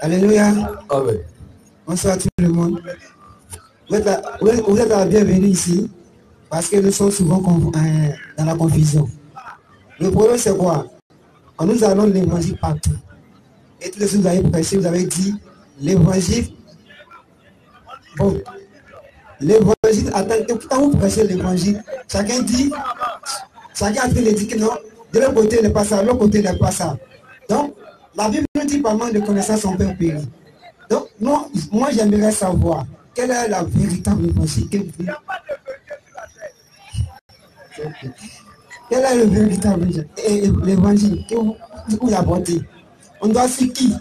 Alléluia. Amen. Bonsoir tout le monde. Vous êtes la bienvenue ici parce que nous sommes souvent dans la confusion. Le problème c'est quoi? Nous allons l'évangile partout. Et tous les jours vous avez prêché, vous avez dit l'évangile. Bon, l'évangile, attends, quand vous prêchez l'évangile, chacun dit, chacun a train de dire que non, de l'autre côté n'est pas ça, de l'autre côté n'est pas ça. Donc, la Bible nous dit pas mal de connaissances en père péri. Donc, non, moi j'aimerais savoir quelle est la véritable évangile que vous... Quel est le véritable évangile que vous apportez? On doit suivre qui?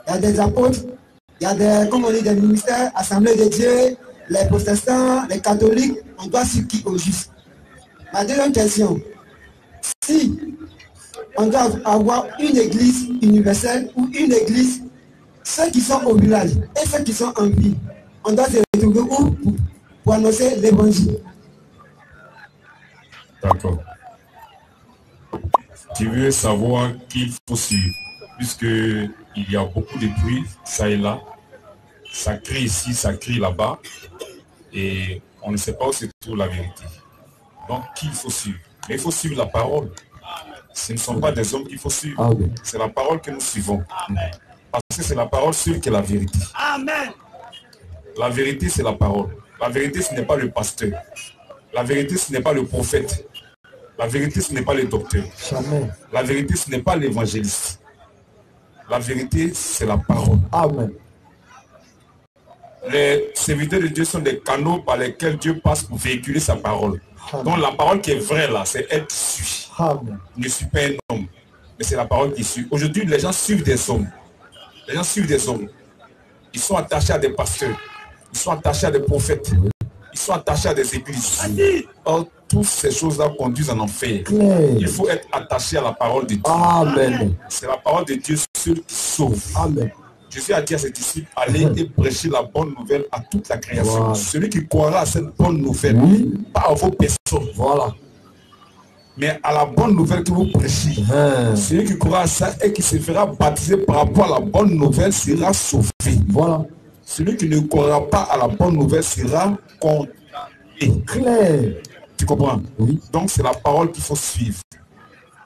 Il y a des apôtres, il y a des, comme on dit, des ministères, Assemblée de Dieu, les protestants, les catholiques, on doit suivre qui au juste? Ma deuxième question, si on doit avoir une église universelle ou une église, ceux qui sont au village et ceux qui sont en ville, on doit se retrouver où pour annoncer l'évangile? D'accord. Tu veux savoir qu'il faut suivre, puisqu'il y a beaucoup de bruit, ça et là. Ça crie ici, ça crie là-bas. Et on ne sait pas où se trouve la vérité. Donc, qui faut suivre? Mais il faut suivre la parole. Ce ne sont pas des hommes qu'il faut suivre. C'est la parole que nous suivons. Parce que c'est la parole seule qui est la vérité. Amen. La vérité, c'est la parole. La vérité, ce n'est pas le pasteur. La vérité, ce n'est pas le prophète. La vérité, ce n'est pas le docteur. Jamais. La vérité, ce n'est pas l'évangéliste. La vérité, c'est la parole. Amen. Les serviteurs de Dieu sont des canaux par lesquels Dieu passe pour véhiculer sa parole. Amen. Donc la parole qui est vraie là, c'est elle qui suit. Amen. Il ne suit pas un homme, mais c'est la parole qui suit. Aujourd'hui, les gens suivent des hommes. Les gens suivent des hommes. Ils sont attachés à des pasteurs. Ils sont attachés à des prophètes. Ils sont attachés à des églises. Or, toutes ces choses-là conduisent en enfer. Il faut être attaché à la parole de Dieu. Amen. C'est la parole de Dieu seul qui sauve. Amen. Jésus a dit à ses disciples, allez et prêchez la bonne nouvelle à toute la création. Voilà. Celui qui croira à cette bonne nouvelle, pas à vos personnes. Voilà. Mais à la bonne nouvelle que vous prêchez. Celui qui croira à ça et qui se fera baptiser par rapport à la bonne nouvelle sera sauvé. Voilà. Celui qui ne croira pas à la bonne nouvelle sera condamné. Clair. Tu comprends? Oui. Donc c'est la parole qu'il faut suivre.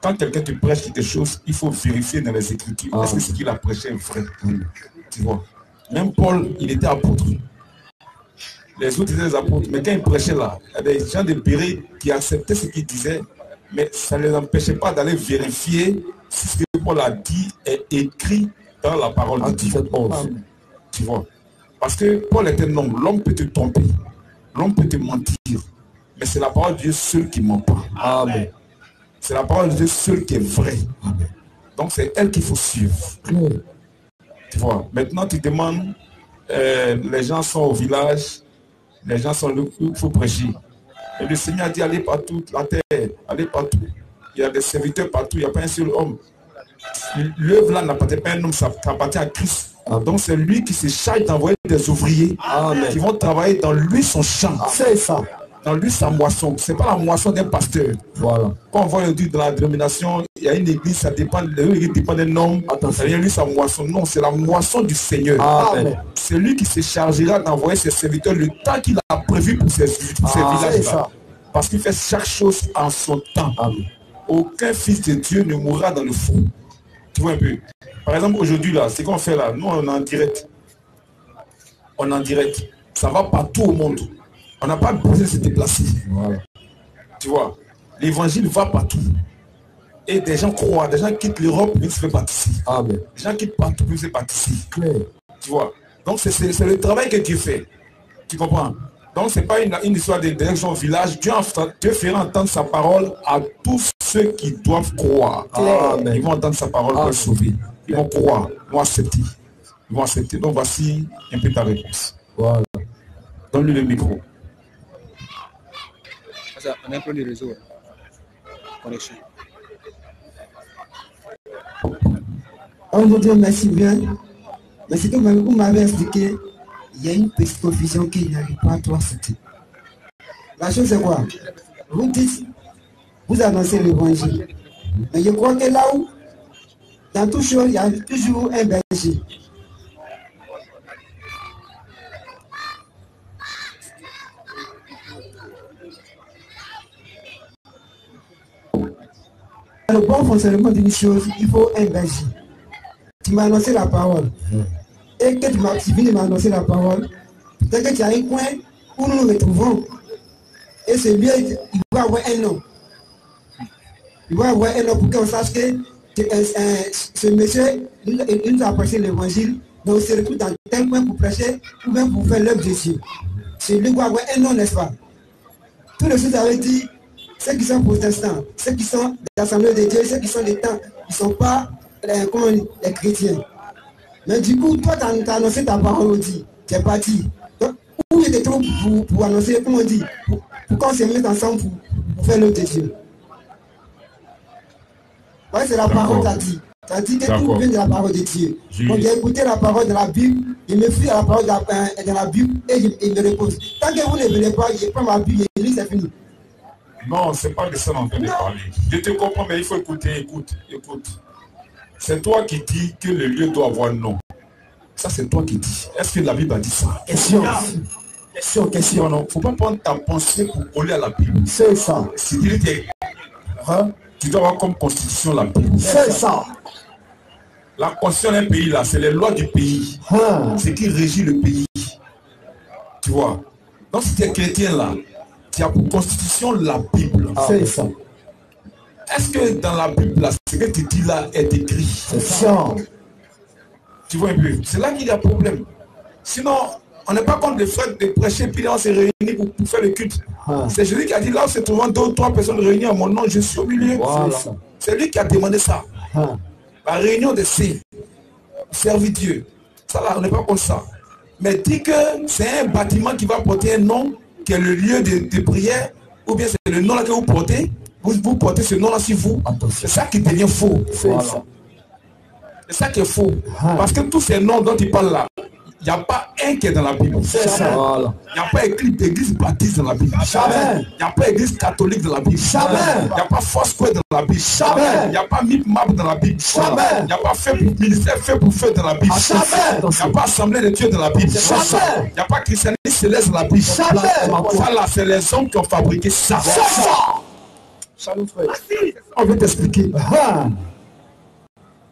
Quand quelqu'un te prêche quelque chose, il faut vérifier dans les Écritures. Est-ce que ce qu'il a prêché est vrai? Tu vois? Même Paul, il était apôtre. Les autres étaient des apôtres. Mais quand il prêchait là, il y a des gens de Béret qui acceptaient ce qu'il disait, mais ça ne les empêchait pas d'aller vérifier si ce que Paul a dit est écrit dans la parole de Dieu. Tu vois? Parce que Paul est un homme. L'homme peut te tromper. L'homme peut te mentir. Mais c'est la parole de Dieu seule qui ne ment pas. Amen. C'est la parole de Dieu seule qui est vraie. Amen. Donc c'est elle qu'il faut suivre. Tu vois? Maintenant tu demandes, les gens sont au village, les gens sont là, il faut prêcher. Et le Seigneur a dit allez partout, la terre, allez partout. Il y a des serviteurs partout, il n'y a pas un seul homme. L'œuvre là n'appartient pas à un homme, ça appartient à Christ. Donc c'est lui qui se charge d'envoyer des ouvriers qui vont travailler dans lui son champ. C'est ça. Dans lui sa moisson. C'est pas la moisson d'un pasteur. Voilà. Quand on voit aujourd'hui dans la dénomination, il y a une église, ça dépend, l'église dépend d'un homme. C'est lui sa moisson. Non, c'est la moisson du Seigneur. Amen. C'est lui qui se chargera d'envoyer ses serviteurs le temps qu'il a prévu pour ces villages-là. Parce qu'il fait chaque chose en son temps. Amen. Aucun fils de Dieu ne mourra dans le fond. Tu vois un peu. Par exemple, aujourd'hui, là, ce qu'on fait là, nous, on est en direct. On est en direct. Ça va partout au monde. On n'a pas besoin de se déplacer. Voilà. Tu vois, l'évangile va partout. Et des gens croient, des gens quittent l'Europe, ils se font baptiser. Amen. Des gens quittent partout, ils se font baptiser. Tu vois. Donc c'est le travail que Dieu fait. Tu comprends? Donc c'est pas une histoire de direction au village. Dieu fera entendre sa parole à tous ceux qui doivent croire. Amen. Ils vont entendre sa parole pour être sauvés. Ils vont croire, ils vont accepter. Ils vont accepter. Donc voici un peu ta réponse. Voilà. Donne-lui le micro. On a un peu de réseau. Connexion. On vous dit merci bien. Mais c'est que vous m'avez expliqué, il y a une petite confusion qui n'arrive pas à toi citer. La chose c'est quoi? Vous dites, vous annoncez l'évangile. Mais je crois que là où, dans toute chose, il y a toujours un berger. le bon fonctionnement d'une chose, il faut un berger. Tu m'as annoncé la parole. Et que tu viens de m'annoncer la parole, peut-être que tu as un coin où nous nous retrouvons. Et ce lieu, il doit avoir un nom. Il doit avoir un nom pour qu'on sache que ce monsieur, il nous a prêché l'évangile, donc il se retrouve dans tel coin pour prêcher ou même pour faire l'œuvre de Dieu. Ce lieu doit avoir un nom, n'est-ce pas? Tous les choses avaient dit, ceux qui sont protestants, ceux qui sont des assemblées de Dieu, ceux qui sont des temps, ils ne sont pas les chrétiens. Mais du coup, toi, tu as annoncé ta parole, on dit, tu es parti. Donc, où il était trop pour annoncer, comment on dit, pour qu'on se mette ensemble pour faire l'œuvre de Dieu. Ouais, c'est la parole que tu as dit. Tu as dit que tout vient de la parole de Dieu. Donc, j'ai écouté la parole de la Bible, je me fie à la parole de la Bible et je me repose. Tant que vous ne venez pas, je prends ma Bible et je lis, c'est fini. Non, c'est pas de ça dont on veut parler. Je te comprends, mais il faut écouter, écoute. C'est toi qui dis que le lieu doit avoir un nom. Ça, c'est toi qui dis. Est-ce que la Bible a dit ça? Question. Non, il ne faut pas prendre ta pensée pour coller à la Bible. C'est ça. Si tu dis, tu dois avoir comme constitution la Bible. C'est ça. La constitution d'un pays, là, c'est les lois du pays. C'est qui régit le pays. Tu vois? Donc, si tu es chrétien, là, tu as pour constitution la Bible. C'est ça. Est-ce que dans la Bible, là, ce que tu dis là est écrit? C'est ça. Tu vois un peu? C'est là qu'il y a problème. Sinon, on n'est pas contre le fait de prêcher, puis on s'est réunis pour faire le culte. C'est Jésus qui a dit, là où se trouvent 2 ou 3 personnes réunies à mon nom, je suis au milieu. Voilà. C'est lui qui a demandé ça. La réunion de saints, servir Dieu. Ça là, on n'est pas contre ça. Mais dis que c'est un bâtiment qui va porter un nom, qui est le lieu de prière, ou bien c'est le nom là que vous portez. Vous portez ce nom-là sur vous. C'est ça qui devient faux. Voilà. C'est ça qui est faux. Parce que tous ces noms dont il parle là, il n'y a pas un qui est dans la Bible. C'est ça. Voilà. Il n'y a pas écrit d'église baptiste dans la Bible. Jamais. Il n'y a pas église catholique dans la Bible. Jamais. Il n'y a pas Foursquare dans la Bible. Jamais. Il n'y a pas MIPMAP dans la Bible. Jamais. Il n'y a pas ministère fait pour feu dans la Bible. Jamais. Il n'y a pas assemblée de Dieu dans la Bible. Jamais. Il n'y a pas christianisme céleste dans la Bible. Jamais. Ça là, c'est les hommes qui ont fabriqué ça. Salut frère. On veut t'expliquer.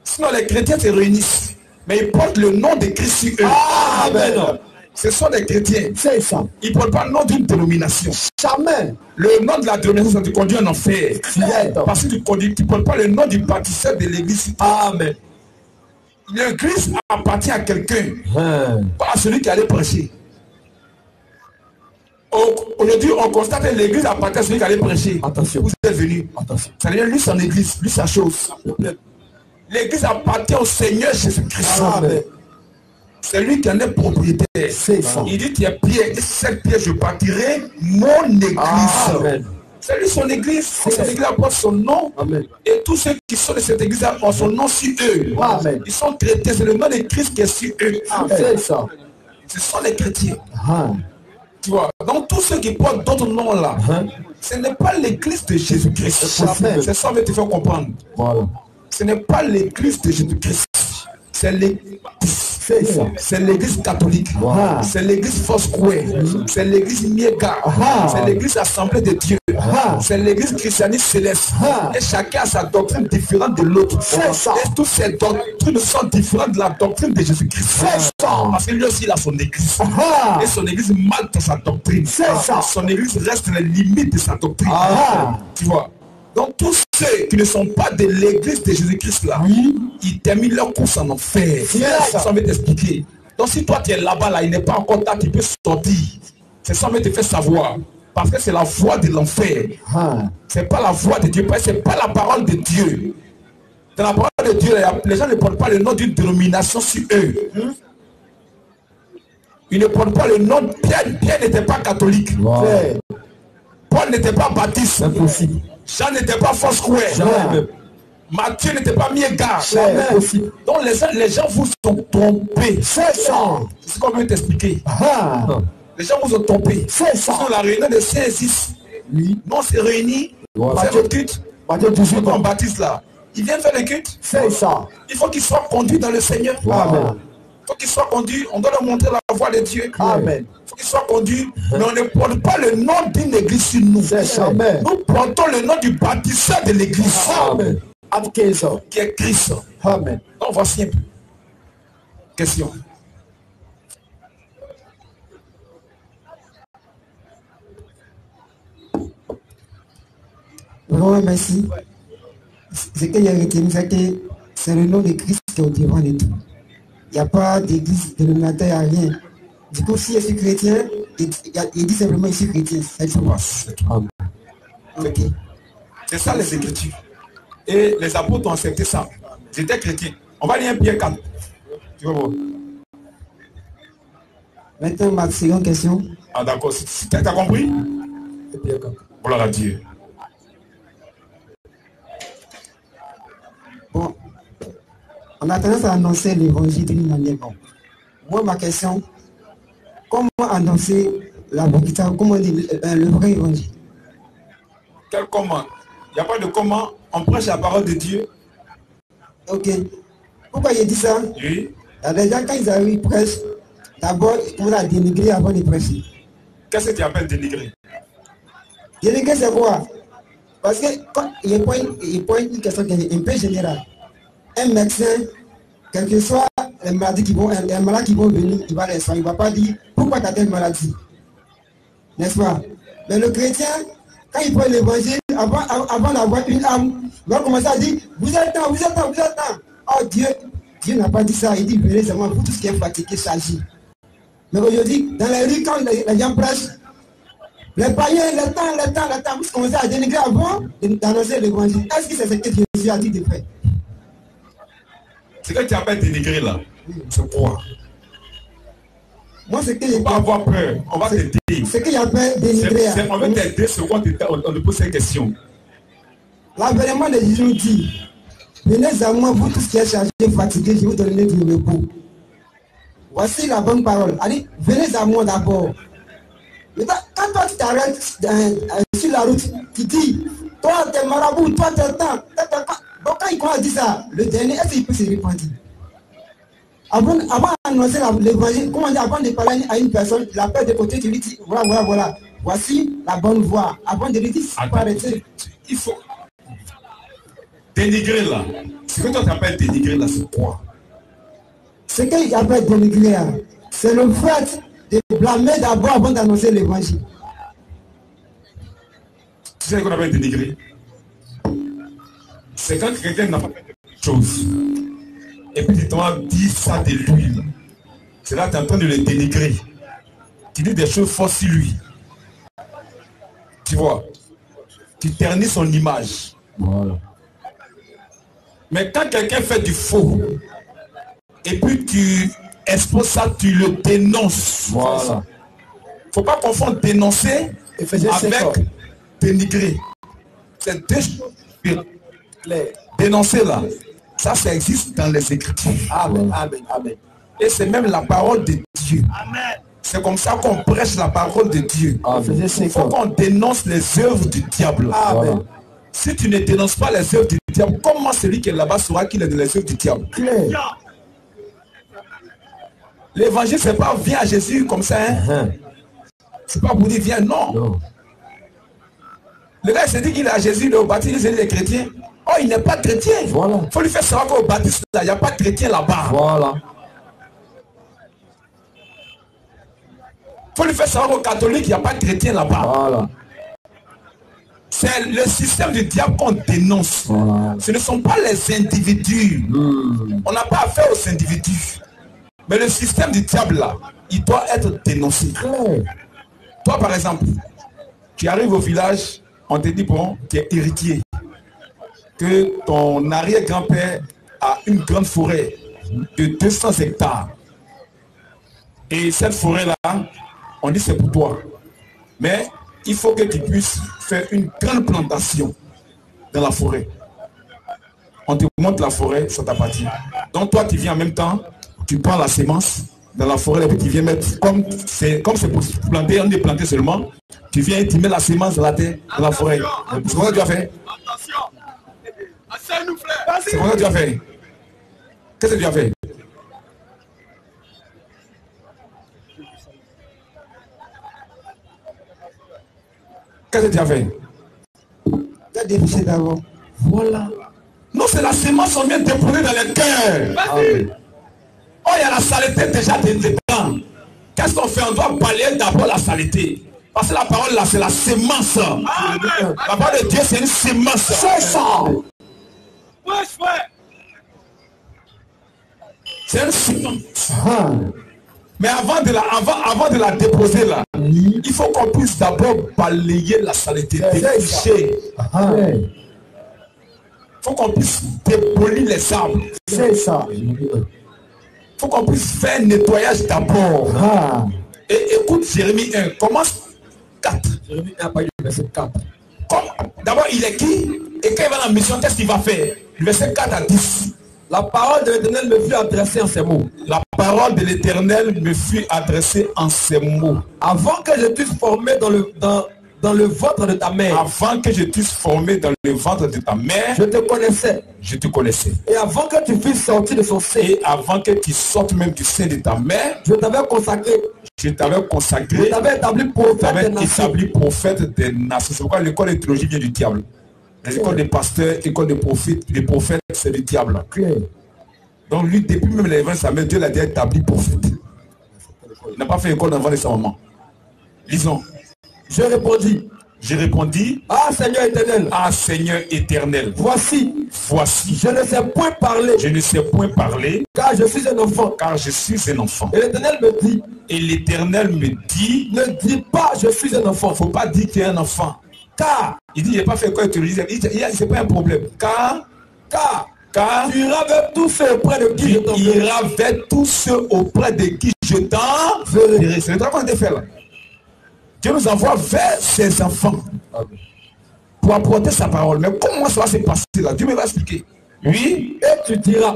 Sinon, les chrétiens se réunissent, mais ils portent le nom de Christ sur eux. Amen. Ce sont des chrétiens. C'est ça. Ils ne portent pas le nom d'une dénomination. Jamais. Le nom de la dénomination, ça te conduit en enfer. Parce que tu ne portes pas le nom du bâtisseur de l'église. Amen. L'église appartient à quelqu'un, pas à celui qui allait prêcher. Aujourd'hui, on constate que l'église appartient à celui qui allait prêcher. Attention. Vous êtes venu. Attention. Ça veut dire lui son église, lui sa chose. L'église appartient au Seigneur Jésus-Christ. C'est lui qui en est propriétaire. C'est ça. Il dit, tu es pierre, et cette pierre, je bâtirai mon église. Amen. C'est lui son église. Cette église porte son nom. Amen. Et tous ceux qui sont de cette église ont son nom sur eux. Amen. Ils sont chrétiens. C'est le nom de Christ qui est sur eux. C'est ça. Ce sont les chrétiens. Tu vois, donc tous ceux qui portent d'autres noms là, ce n'est pas l'église de Jésus-Christ. C'est ça que tu fais comprendre. Voilà. Ce n'est pas l'église de Jésus-Christ. C'est l'église. C'est l'église catholique. C'est l'église Foursquare. C'est l'église Miega. C'est l'église Assemblée de Dieu. C'est l'église christianiste céleste. Et chacun a sa doctrine différente de l'autre. Et toutes ces doctrines sont différentes de la doctrine de Jésus-Christ. Parce que lui aussi il a son église. Et son église marque sa doctrine. Son église reste les limites de sa doctrine. Tu vois. Donc tous ceux qui ne sont pas de l'église de Jésus-Christ là, ils terminent leur course en enfer. Ça veut t'expliquer. Donc si toi tu es là-bas, là, il n'est pas encore temps, tu peux sortir. C'est ça que te fait savoir. Parce que c'est la voie de l'enfer. C'est pas la voie de Dieu. C'est pas la parole de Dieu. Dans la parole de Dieu, les gens ne portent pas le nom d'une dénomination sur eux. Ils ne portent pas le nom. Pierre n'était pas catholique. Paul n'était pas baptiste. Impossible. Jean n'était pas Foursquare. Matthieu n'était pas Miega. Donc les gens vous ont trompé. C'est ça. C'est ce qu'on veut t'expliquer. Les gens vous ont trompé. C'est ça. Dans la réunion de Saint-Sis. Nous on s'est réunis. C'est le culte. On baptiste là. Ils viennent faire le culte. C'est ça. Il faut qu'ils soient conduits dans le Seigneur. faut qu'ils soient conduits, on doit leur montrer la voie de Dieu. Amen. Faut qu'ils soient conduits, mais on ne porte pas le nom d'une église sur nous. Amen. Nous portons le nom du bâtisseur de l'église. Amen. Qui est Christ. Amen. Donc voici un peu. Question. Vraiment, merci. Ce qu'il y a retenu, c'est que c'est le nom de Christ qui est au devant de tout. Il n'y a pas d'église dénominateur, il n'y a rien. Du coup, si je suis chrétien, il dit simplement je suis chrétien. C'est tout. Ok. C'est ça les Écritures. Et les apôtres ont accepté ça. Ils étaient chrétiens. On va lire 1 Pierre 4. Tu vas voir. Maintenant, ma seconde question. Ah d'accord. Tu as compris? Gloire à Dieu. Bon, on a tendance à annoncer l'évangile d'une manière. Bon. Moi, ma question, comment annoncer la vérité, comment dire le vrai évangile? Quel comment? Il n'y a pas de comment. On prêche la parole de Dieu. Ok. Pourquoi il dit ça? Oui. Il y a des gens, quand ils arrivent, ils prêchent. D'abord, ils commencent à dénigrer avant de prêcher. Qu'est-ce que tu appelles dénigrer? Dénigrer, c'est quoi? Parce que quand il prend une question qui est un peu générale. Un médecin, quel que soit les maladies qui vont venir, il va les soigner. Il ne va pas dire pourquoi tu as telle maladie. N'est-ce pas? Mais le chrétien, quand il prend l'évangile, avant d'avoir une âme, il va commencer à dire vous êtes temps, vous êtes temps, vous êtes temps. Oh Dieu n'a pas dit ça. Il dit venez seulement vous tous qui êtes fatigués, chargés. Mais aujourd'hui, dans les rues, quand les gens prêchent, les païens, le temps, vous commencez à dénigrer avant d'annoncer l'évangile. Est-ce que c'est ce que Jésus a dit de faire? Ce que tu appelles dénigrer là, c'est quoi? Moi, c'est que il ne faut pas avoir peur, on va t'aider. Ce qu'il appelle dénigrer. On va t'aider sur quoi on te pose cette question. L'avènement de Jésus nous dit venez à moi, vous tous qui êtes chargés, fatigués, je vous donnerai du repos. Voici la bonne parole. Allez, venez à moi d'abord. Quand toi tu t'arrêtes sur la route, tu dis, toi t'es marabout, toi t'es temps. Donc quand il commence à dire ça, le dernier, est-ce qu'il peut se repentir? Avant d'annoncer l'évangile, comment dire, avant de parler à une personne, la paix de côté, tu lui dis, voilà. Voici la bonne voie. Avant de lui dire, arrêter. Il faut dénigrer là. Ce que toi t'appelles dénigrer là, c'est quoi? Ce qu'il appelle dénigrer, c'est le fait de blâmer d'abord avant d'annoncer l'évangile. Tu sais ce qu'on appelle dénigrer? C'est quand quelqu'un n'a pas fait quelque chose. Et puis tu t'en dis ça de lui. C'est là que tu es en train de le dénigrer. Tu dis des choses fausses sur lui. Tu vois? Tu ternis son image. Voilà. Mais quand quelqu'un fait du faux, et puis tu exposes ça, tu le dénonces. Voilà. Faut pas confondre dénoncer avec dénigrer. C'est deux choses. Dénoncer là, ça existe dans les Écritures. Amen. Et c'est même la parole de Dieu. C'est comme ça qu'on prêche la parole de Dieu. Il faut qu'on dénonce les œuvres du diable. Amen. Si tu ne dénonces pas les œuvres du diable, comment celui qui est là-bas saura qu'il est dans les œuvres du diable? L'évangile, c'est pas viens à Jésus comme ça. Hein? C'est pas pour dire viens, non. Le gars il s'est dit qu'il est à Jésus, le baptiste, il est chrétien. Oh, il n'est pas chrétien. Voilà. Il faut lui faire savoir qu'au baptiste, il n'y a pas de chrétien là-bas. Voilà. Il faut lui faire savoir qu'au catholique, il n'y a pas de chrétien là-bas. Voilà. C'est le système du diable qu'on dénonce. Voilà. Ce ne sont pas les individus. On n'a pas affaire aux individus. Mais le système du diable là, il doit être dénoncé. Toi par exemple, tu arrives au village, on te dit bon, tu es héritier. Que ton arrière-grand-père a une grande forêt de 200 hectares. Et cette forêt-là, on dit c'est pour toi. Mais il faut que tu puisses faire une grande plantation dans la forêt. On te montre la forêt, ça t'appartient. Donc toi, tu viens en même temps, tu prends la sémence dans la forêt et puis tu viens mettre, comme c'est pour planter, on est planté seulement, tu viens et tu mets la sémence dans la terre, dans la forêt. C'est quoi que tu as fait? C'est quoi que tu as fait? Qu'est-ce que tu as fait? Qu'est-ce que tu as fait? Tu as défriché d'abord. Voilà. Non, c'est la semence qu'on vient déposer dans le cœur. Oh, il y a la saleté déjà dedans. Qu'est-ce qu'on fait? On doit balayer d'abord la saleté. Parce que la parole là, c'est la semence. Amen. La parole de Dieu, c'est une semence. C'est ça. C'est une semence. Mais avant de la déposer là, il faut qu'on puisse d'abord balayer la saleté, défricher. Il faut qu'on puisse dépolir les arbres. C'est ça. Il faut qu'on puisse faire un nettoyage d'abord. Et écoute Jérémie 1, commence 4. Jérémie 1, verset 4. D'abord, il est qui? Et quand il va dans la mission, qu'est-ce qu'il va faire? Verset 4 à 10. La parole de l'Éternel me fut adressée en ces mots. La parole de l'Éternel me fut adressée en ces mots. Avant que je t'eusse formé dans le ventre de ta mère. Avant que je t'eusse formé dans le ventre de ta mère. Je te connaissais. Je te connaissais. Et avant que tu fusses sorti de son sein. Et avant que tu sortes même du sein de ta mère. Je t'avais consacré. Je t'avais consacré. Je t'avais établi prophète des nations. Établi prophète des nations. C'est pourquoi l'école de théologie vient du diable. Les écoles des pasteurs, écoles des prophètes, c'est du diable. Donc lui, depuis même l'évangile de sa mère, Dieu l'a déjà établi prophète. Il n'a pas fait école d'enfant de sa maman. Lisons. Je répondis. Je répondis. Ah Seigneur éternel. Ah Seigneur éternel. Voici. Voici. Je ne sais point parler. Je ne sais point parler. Car je suis un enfant. Car je suis un enfant. Et l'Éternel me dit. Et l'Éternel me dit. Ne dis pas je suis un enfant. Faut pas dire que tu es un enfant. Car. Il dit, il n'a pas fait quoi tu lui dis. C'est pas un problème. Car tu iras vers tous ceux auprès de qui je t'enverrai. Tu iras vers tous ceux auprès de qui je t'enverrai. C'est le travail de faire là. Dieu nous envoie vers ses enfants pour apporter sa parole. Mais comment ça va se passer là? Dieu me va expliquer. Oui. Et tu diras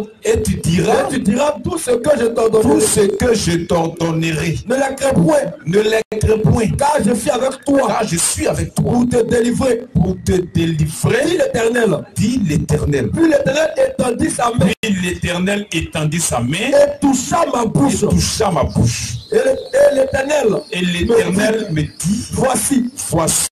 tout ce que je t'ordonnerai. Tout ce que je t'ordonnerai. Ne les crains point. Ne les crains point. Car je suis avec toi. Car je suis avec toi. Pour te délivrer. Pour te délivrer. Dit l'Éternel. Dit l'Éternel. Puis l'Éternel étendit sa main. Puis l'Éternel étendit sa main. Et toucha ma bouche. Et toucha ma bouche. Et l'Éternel. Et l'Éternel me dit. Voici.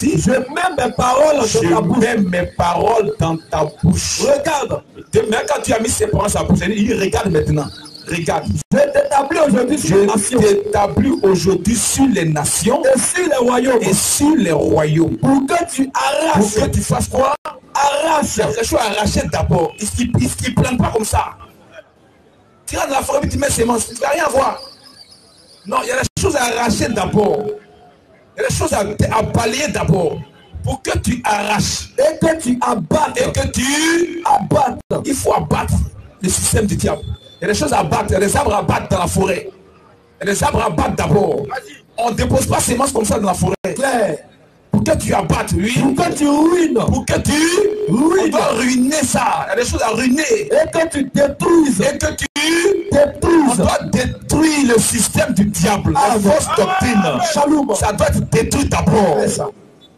Je mets mes paroles dans ta bouche. Je mets mes paroles dans ta bouche. Regarde. Même quand tu as mis ses paroles dans sa bouche, il regarde maintenant. Regarde. Je t'établis aujourd'hui sur les nations. Je t'établis aujourd'hui sur les nations. Et sur les royaumes. Et sur les royaumes. Pour que tu arraches. Pour que tu fasses quoi? Arrache. Quelque chose à arracher d'abord. Il ne plante pas comme ça. Tu rentres dans la forêt et tu mets semences. Tu n'as rien à voir. Non, il y a des choses à arracher d'abord. Il y a des choses à balayer d'abord. Pour que tu arraches. Et que tu abattes. Et que tu abattes. Il faut abattre le système du diable. Il y a des choses à abattre. Il y a des arbres à abattre dans la forêt. Il y a des arbres à abattre d'abord. On ne dépose pas semences comme ça dans la forêt. Claire. Pour que tu abattes, oui. Pour que tu ruines. Pour que tu ruines. On doit ruiner ça. Il y a des choses à ruiner. Et que tu détruises. Et que tu détruises. On doit détruire le système du diable. La fausse doctrine. Shalom. Ça doit être détruit d'abord.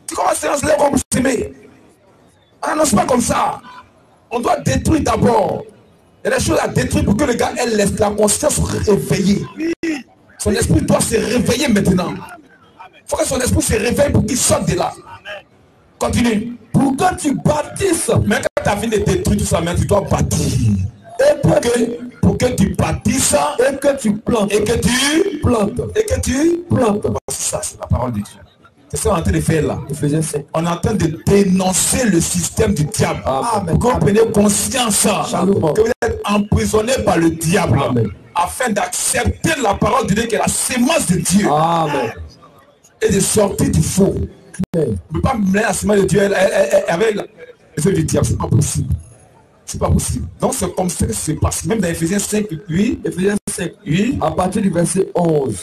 Tu commences à se lever comme s'aimer. On n'annonce pas comme ça. On doit détruire d'abord. Il y a des choses à détruire pour que le gars ait la conscience réveillée. Son esprit doit se réveiller maintenant. Il faut que son esprit se réveille pour qu'il sorte de là. Continue. Pour que tu bâtisses. Mais quand tu as fini de détruire tout ça, tu dois bâtir. Et pour que tu bâtisses. Et que tu plantes. Et que tu plantes. Et que tu plantes. C'est ça, c'est la parole de Dieu. C'est ça qu'on est en train de faire là. On est en train de dénoncer le système du diable. Pour que vous preniez conscience que vous êtes emprisonné par le diable. Afin d'accepter la parole de Dieu qui est la sémence de Dieu. Amen. Et de sortir du faux. On ne peut pas mener la sémence de Dieu avec l'effet du diable. C'est pas possible. C'est pas possible. Donc c'est comme ça que ça se passe. Même dans Ephésiens 5, 8. Ephésiens 5, 8. À partir du verset 11.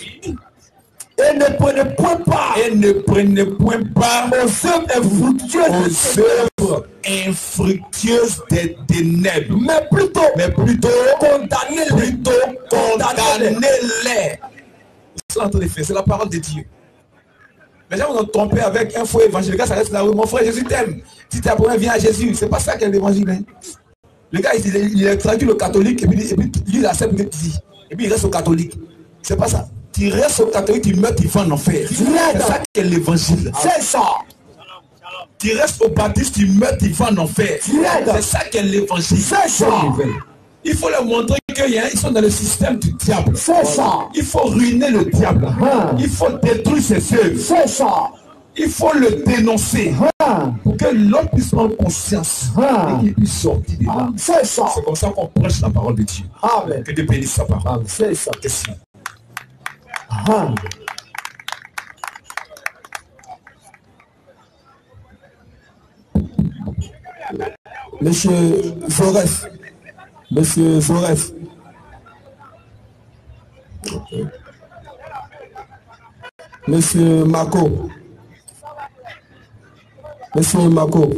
Et ne prenez point part. Et ne prenez point part aux œuvres infructueuses des ténèbres. Mais plutôt condamnez-les. C'est en train de faire. C'est la parole de Dieu. Les gens vont nous tromper avec un faux évangile. Le gars, ça reste là. Mon frère, Jésus t'aime. Si tu as viens à Jésus. C'est pas ça qu'est l'évangile. Hein. Le gars, il a traduit le catholique et puis lui, il accepte ce qu'il dit. Et puis il reste au catholique. C'est pas ça. Tu restes au catholique, tu meurs, tu vas en enfer. C'est ça qu'est l'évangile. C'est ça. Tu restes au baptême, tu meurs, tu vas en enfer. C'est ça qu'est l'évangile. C'est ça. Il faut leur montrer qu'ils sont dans le système du diable. C'est ça. Il faut ruiner le diable. Il faut détruire ses œuvres. C'est ça. Il faut le dénoncer pour que l'homme puisse prendre conscience et qu'il puisse sortir de là. C'est ça. C'est comme ça qu'on prêche la parole de Dieu. Amen. Que Dieu bénisse sa parole. C'est ça. Question. Monsieur Forest. Monsieur Forest. Okay. Monsieur Mako. Monsieur Mako.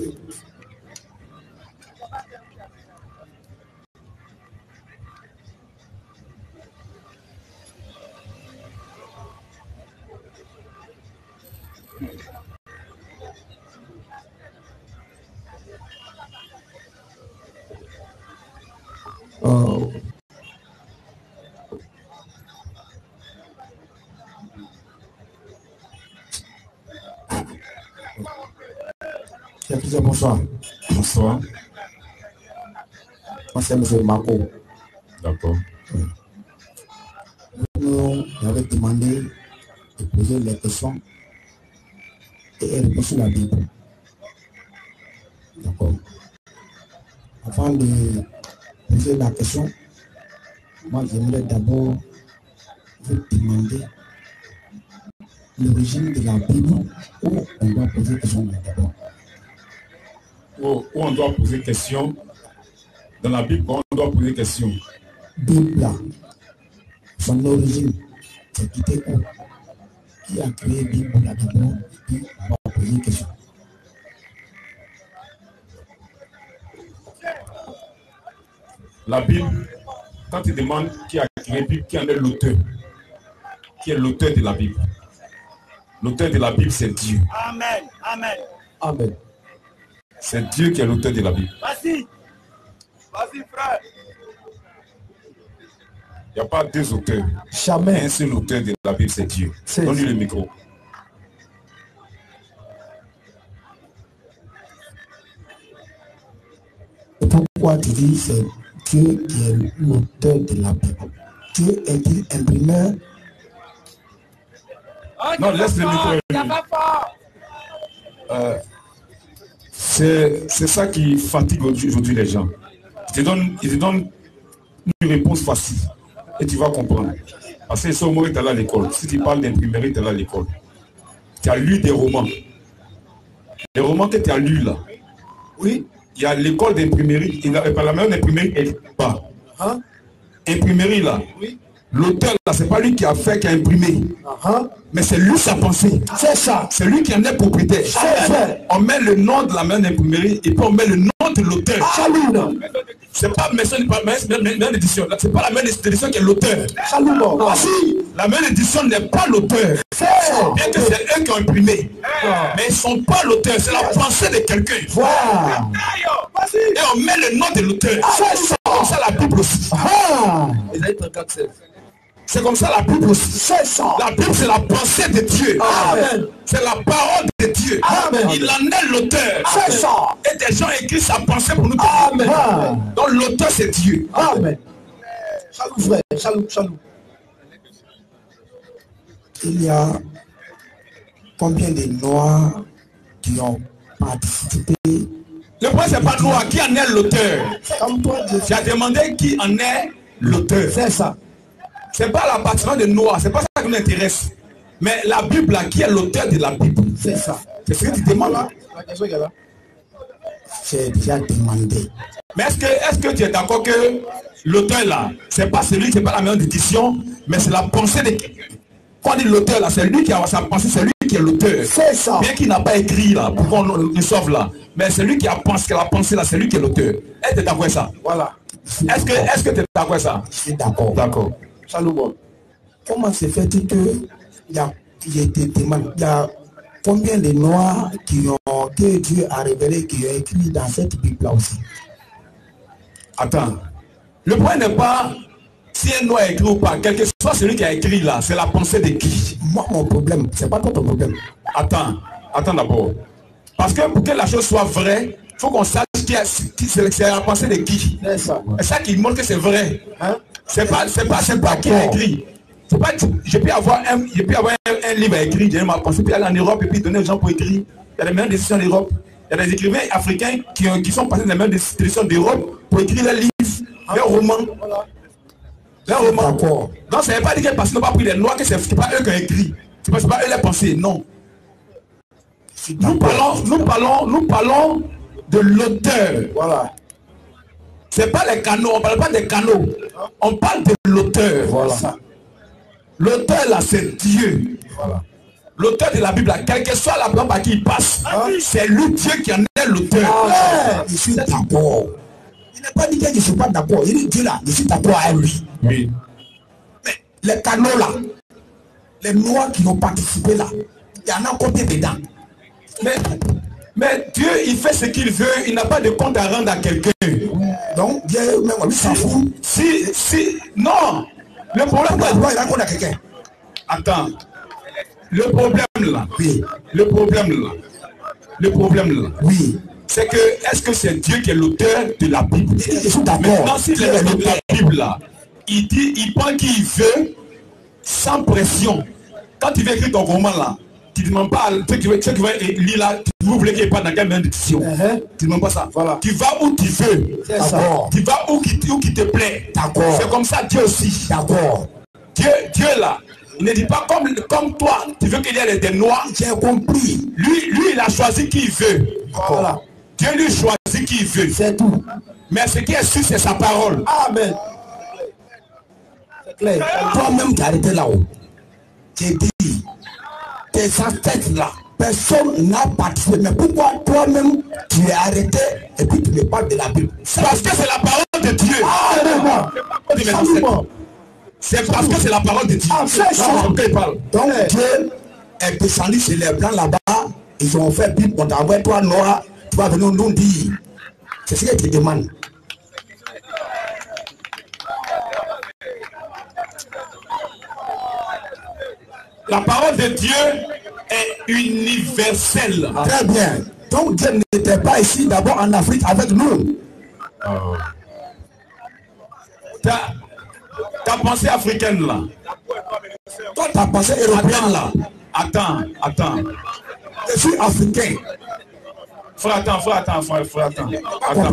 Bonsoir. Bonsoir. Moi, c'est M. Mako. D'accord. Nous avons demandé de poser les questions et répondre sur la Bible. D'accord. Avant de poser la question, moi, j'aimerais d'abord vous demander l'origine de la Bible où on doit poser des questions d'abord. Où on doit poser question. Dans la Bible, on doit poser question. Bible, son origine, c'est qui était où? Qui a créé Bible là d'abord? Et puis on va poser question. La Bible, quand tu demandes qui a créé la Bible, qui en est l'auteur? Qui est l'auteur de la Bible? L'auteur de la Bible, c'est Dieu. Amen. Amen. Amen. C'est Dieu qui est l'auteur de la Bible. Vas-y. Vas-y, frère. Il n'y a pas deux auteurs. Jamais. Un seul auteur de la Bible, c'est Dieu. Donne-lui le micro. Et pourquoi tu dis c'est Dieu qui est l'auteur de la Bible? Dieu est-il imprimeur? Non, laisse le micro. C'est ça qui fatigue aujourd'hui les gens. Ils te donnent une réponse facile et tu vas comprendre. Parce que c'est au moment où tu es allé à l'école. Si tu parles d'imprimerie, tu es allé à l'école. Tu as lu des romans. Les romans que tu as lus là. Oui. Il y a l'école d'imprimerie. Par la même imprimerie, elle n'est pas. Hein? Imprimerie là. Oui. L'auteur là, c'est pas lui qui a fait, qui a imprimé. Mais c'est lui sa pensée. C'est ça. C'est lui qui en est propriétaire. On met le nom de la même imprimerie et puis on met le nom de l'auteur. C'est pas même édition. C'est pas la même édition qui est l'auteur. La même édition n'est pas l'auteur. Bien que c'est eux qui ont imprimé. Mais ils ne sont pas l'auteur. C'est la pensée de quelqu'un. Et on met le nom de l'auteur. C'est comme ça la Bible aussi. C'est comme ça la Bible aussi. C'est ça. La Bible, c'est la pensée de Dieu. Amen. C'est la parole de Dieu. Amen. Il en est l'auteur. C'est ça. Et des gens écrivent sa pensée pour nous. Amen. Donc l'auteur, c'est Dieu. Amen. Salut frère, salut. Il y a combien de Noirs qui ont participé? Le point, c'est pas Noir. Qui en est l'auteur? Tu as demandé qui en est l'auteur. C'est ça. C'est pas l'appartenance de Noir, c'est pas ça qui nous intéresse. Mais la Bible, là, qui est l'auteur de la Bible? C'est ça. C'est ce que tu demandes là. J'ai déjà demandé. Mais est-ce que tu es d'accord que l'auteur là, c'est pas celui, c'est pas la meilleure édition, mais c'est la pensée de quelqu'un. Quand on dit l'auteur là, c'est lui qui a sa pensée, c'est lui qui est l'auteur. C'est ça. Bien qu'il n'a pas écrit là, pour qu'on nous sauve là. Mais c'est lui qui a pensé, là, c'est lui qui est l'auteur. Est-ce que tu es d'accord avec ça? Voilà. Est-ce que tu es d'accord avec ça? Je suis d'accord. D'accord. Salut. Comment se fait-il que il y a combien de Noirs que Dieu a révélé, qui ont écrit dans cette Bible-là aussi? Attends. Le point n'est pas si un Noir a écrit ou pas. Quel que soit celui qui a écrit là, c'est la pensée de qui? Moi, mon problème, c'est pas ton problème. Attends d'abord. Parce que pour que la chose soit vraie, il faut qu'on sache c'est la pensée de qui. C'est ça. C'est ça qui montre que c'est vrai. Hein? C'est pas qui a écrit. Pas, je peux avoir un livre à écrire, j'ai ma pensée, puis aller en Europe et puis donner aux gens pour écrire. Il y a des meilleures décisions d'Europe. Il y a des écrivains africains qui sont passés dans les meilleures décisions d'Europe pour écrire leurs livres, leurs romans. Leurs romans. Donc ça ne veut pas dire que parce qu'ils n'ont pas pris les lois que c'est pas eux qui ont écrit. C'est pas eux les pensées, non. Nous parlons de l'auteur. Voilà. C'est pas les canaux, on ne parle pas des canaux. On parle de l'auteur. Voilà. L'auteur là, c'est Dieu. Voilà. L'auteur de la Bible, là, quelle que soit la plante par qui il passe, c'est lui Dieu qui en est l'auteur. Je suis d'accord. Il n'est pas dit que je ne suis pas d'accord. Il dit Dieu là, je suis d'accord avec lui. Oui. Mais les canaux là, les noirs qui ont participé là, il y en a combien dedans? Mais Dieu, il fait ce qu'il veut, il n'a pas de compte à rendre à quelqu'un. Donc, Dieu, même lui s'en fout. Non. Le problème là. Il raconte à quelqu'un. Attends. Le problème là. Oui. Le problème là. Oui. C'est que, est-ce que c'est Dieu qui est l'auteur de la Bible? Je suis d'accord. Maintenant, s'il est l'auteur de la Bible là, il prend qui il veut, sans pression. Quand tu veux écrire ton roman là, tu ne demandes pas ceux qui vont lire là, vous voulez qu'il n'y ait pas dans quelle même décision. Tu ne demandes pas ça. Voilà. Tu vas où tu veux. Tu vas où qui te plaît. C'est comme ça Dieu aussi. D'accord. Dieu là, il ne dit pas comme toi, tu veux qu'il y ait des noirs. J'ai compris. Lui, il a choisi qui il veut. Voilà. Dieu lui choisit qui il veut. C'est tout. Mais ce qui est sûr, c'est sa parole. Amen. C'est clair. Toi-même, tu as arrêté là-haut. J'ai dit, tes ancêtres là, personne n'a participé. Mais pourquoi toi-même, tu es arrêté et puis tu me parles de la Bible? Parce que c'est la parole de Dieu. C'est parce que c'est la parole de Dieu. Donc Dieu est descendu chez les blancs là-bas. Ils ont fait Bible, on t'a envoyé toi noir, tu vas venir nous dire. C'est ce que tu demandes. La parole de Dieu est universelle. Très bien. Donc Dieu n'était pas ici d'abord en Afrique avec nous. Ta pensée africaine là. Toi ta pensée européenne là. Attends. Je suis africain. Frère, attends.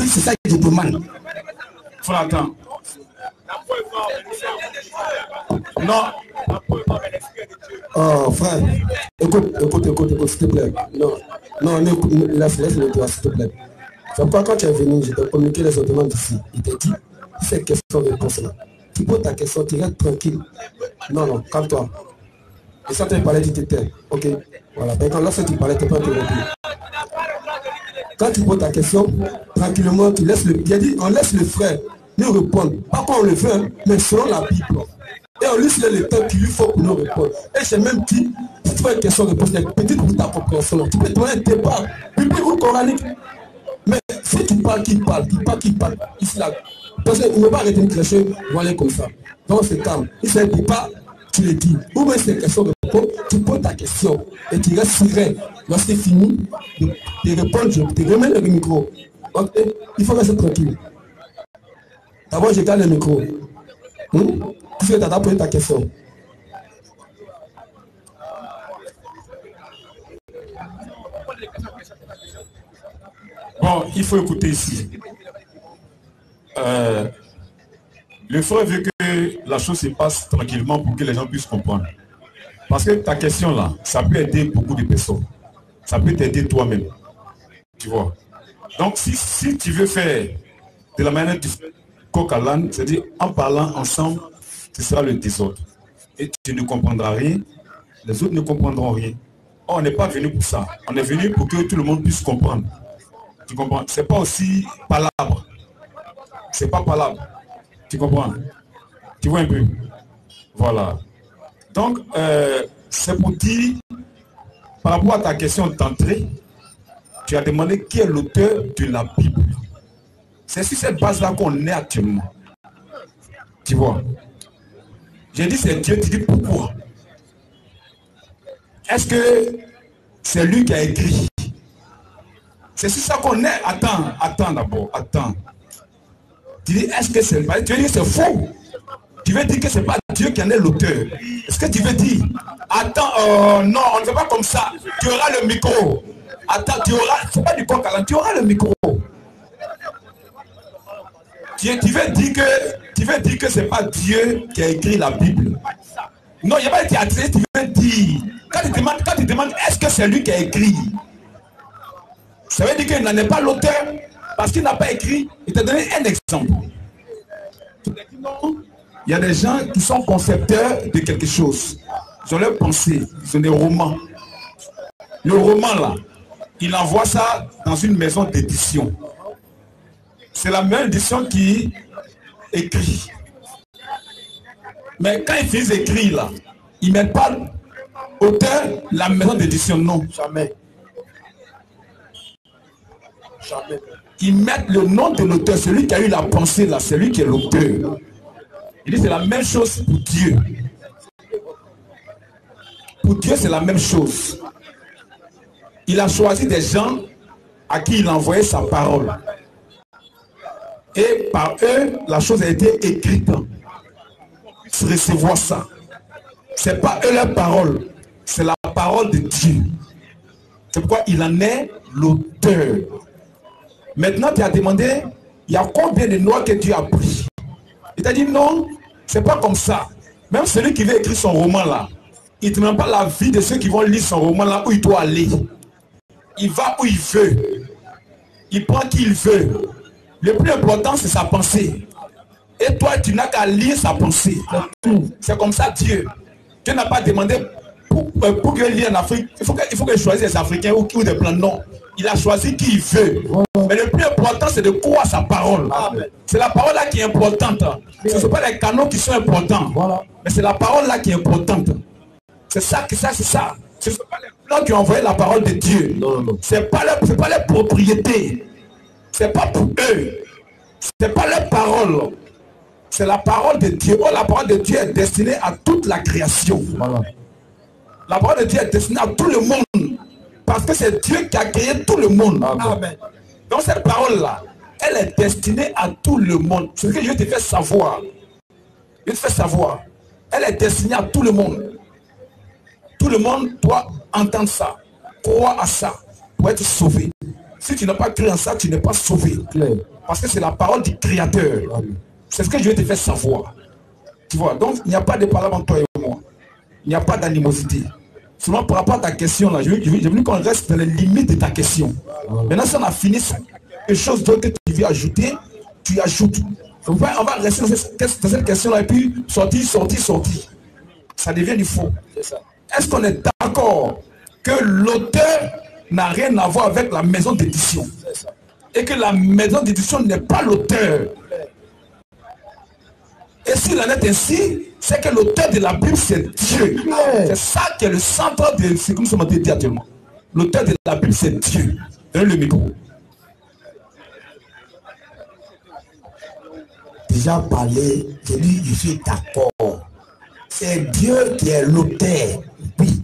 C'est ça que je demande. Frère, attends. Non. Oh frère, écoute, s'il te plaît. Non, laisse-le toi, s'il te plaît. C'est pourquoi quand tu es venu, je t'ai communiqué les sentiments d'ici. Il t'a dit, ces questions-réponses là. Tu poses ta question, tu restes tranquille. Non, calme-toi. Et ça, tu parlais, tu t'étais. Ok, voilà. Mais quand lorsque tu parlais, tu n'es pas interrompu. Quand tu poses ta question, tranquillement, tu laisses le. Il a dit, on laisse le frère nous répondre. Pas quand on le veut, hein, mais selon la Bible. Et on lui laisse le temps qu'il lui faut pour nous répondre. Et j'ai même dit, si tu fais une question-réponse, peut-être pour ta compréhension. Tu peux demander un débat biblique ou coranique. Mais si tu parles, qui parle. Ici, là. Parce qu'il ne va pas arrêter de cracher, voilà comme ça. Donc c'est calme. Il ne dit pas, tu le dis. Ou même c'est une question de réponse, tu poses ta question. Et tu restes serein. Lorsque c'est fini, de répondre, je te remets le micro. Donc, il faut rester tranquille. D'abord, je garde le micro. Tu fais ta poser ta question. Bon, il faut écouter ici. Le frère veut que la chose se passe tranquillement pour que les gens puissent comprendre. Parce que ta question là, ça peut aider beaucoup de personnes. Ça peut t'aider toi-même. Tu vois. Donc si tu veux faire de la manière du coq à l'âne, c'est-à-dire en parlant ensemble, ce sera le désordre. Et tu ne comprendras rien, les autres ne comprendront rien. Or, on n'est pas venu pour ça. On est venu pour que tout le monde puisse comprendre. Tu comprends? C'est pas aussi palabre. C'est pas palabre. Tu comprends? Tu vois un peu? Voilà. Donc, c'est pour dire, par rapport à ta question d'entrée, tu as demandé qui est l'auteur de la Bible. C'est sur cette base-là qu'on est actuellement. Tu vois? J'ai dit c'est Dieu, tu dis pourquoi? Est-ce que c'est lui qui a écrit? C'est ça qu'on est. Attends d'abord, attends. Tu dis, est-ce que c'est vrai? Tu veux dire que c'est faux? Tu veux dire que c'est pas Dieu qui en est l'auteur? Est-ce que tu veux dire? Attends, non, on ne fait pas comme ça. Tu auras le micro. Attends, tu auras, c'est pas du coq à l'âne, tu auras le micro. Tu veux dire que c'est pas Dieu qui a écrit la Bible? Non, il n'y a pas de théâtre, tu veux dire. Quand tu demandes, est-ce que c'est lui qui a écrit? Ça veut dire qu'il n'en est pas l'auteur parce qu'il n'a pas écrit. Il t'a donné un exemple. Il y a des gens qui sont concepteurs de quelque chose. Ils ont leur pensée, ils ont des romans. Le roman là, il envoie ça dans une maison d'édition. C'est la même édition qui écrit. Mais quand ils finissent d'écrire là, ils ne mettent pas auteur, la maison d'édition, non. Jamais. Jamais. Ils mettent le nom de l'auteur, celui qui a eu la pensée là, celui qui est l'auteur. Il dit c'est la même chose pour Dieu. Pour Dieu, c'est la même chose. Il a choisi des gens à qui il a envoyé sa parole. Et par eux, la chose a été écrite. Recevoir ça. Ce n'est pas eux leur parole, c'est la parole de Dieu. C'est pourquoi il en est l'auteur. Maintenant, tu as demandé, il y a combien de lois que Dieu a pris? Il t'a dit non, c'est pas comme ça. Même celui qui veut écrire son roman là, il ne te demande pas la vie de ceux qui vont lire son roman là où il doit aller. Il va où il veut. Il prend qui il veut. Le plus important, c'est sa pensée. Et toi, tu n'as qu'à lire sa pensée. C'est comme ça Dieu. Dieu n'a pas demandé pour que lire en Afrique. Il faut que choisisse les Africains ou des plans. Non. Il a choisi qui il veut. Mais le plus important, c'est de croire sa parole. C'est la parole là qui est importante. Ce ne sont pas les canaux qui sont importants. Mais c'est la parole là qui est importante. C'est ça. Ce ne sont pas les plans qui ont envoyé la parole de Dieu. Ce n'est pas les propriétés. Ce n'est pas pour eux. Ce n'est pas leur parole. C'est la parole de Dieu. Oh, la parole de Dieu est destinée à toute la création. La parole de Dieu est destinée à tout le monde. Parce que c'est Dieu qui a créé tout le monde. Amen. Donc cette parole-là, elle est destinée à tout le monde. C'est ce que je te fais savoir. Je te fais savoir. Elle est destinée à tout le monde. Tout le monde doit entendre ça. Croire à ça pour être sauvé. Si tu n'as pas cru en ça, tu n'es pas sauvé. Parce que c'est la parole du Créateur. C'est ce que je vais te faire savoir. Tu vois, donc il n'y a pas de parole entre toi et moi. Il n'y a pas d'animosité. Seulement par rapport à ta question là, je veux qu'on reste dans les limites de ta question. Maintenant, si on a fini ça, quelque chose d'autre que tu veux ajouter, tu ajoutes. On va rester dans cette question là et puis sortir. Ça devient du faux. Est-ce qu'on est d'accord que l'auteur n'a rien à voir avec la maison d'édition et que la maison d'édition n'est pas l'auteur? Et s'il en est ainsi, c'est que l'auteur de la Bible, c'est Dieu. C'est ça qui est le centre de ce que nous sommes en train de dire actuellement. L'auteur de la Bible, c'est Dieu. Donnez le micro. Déjà parlé, je dis, je suis d'accord. C'est Dieu qui est l'auteur. Oui.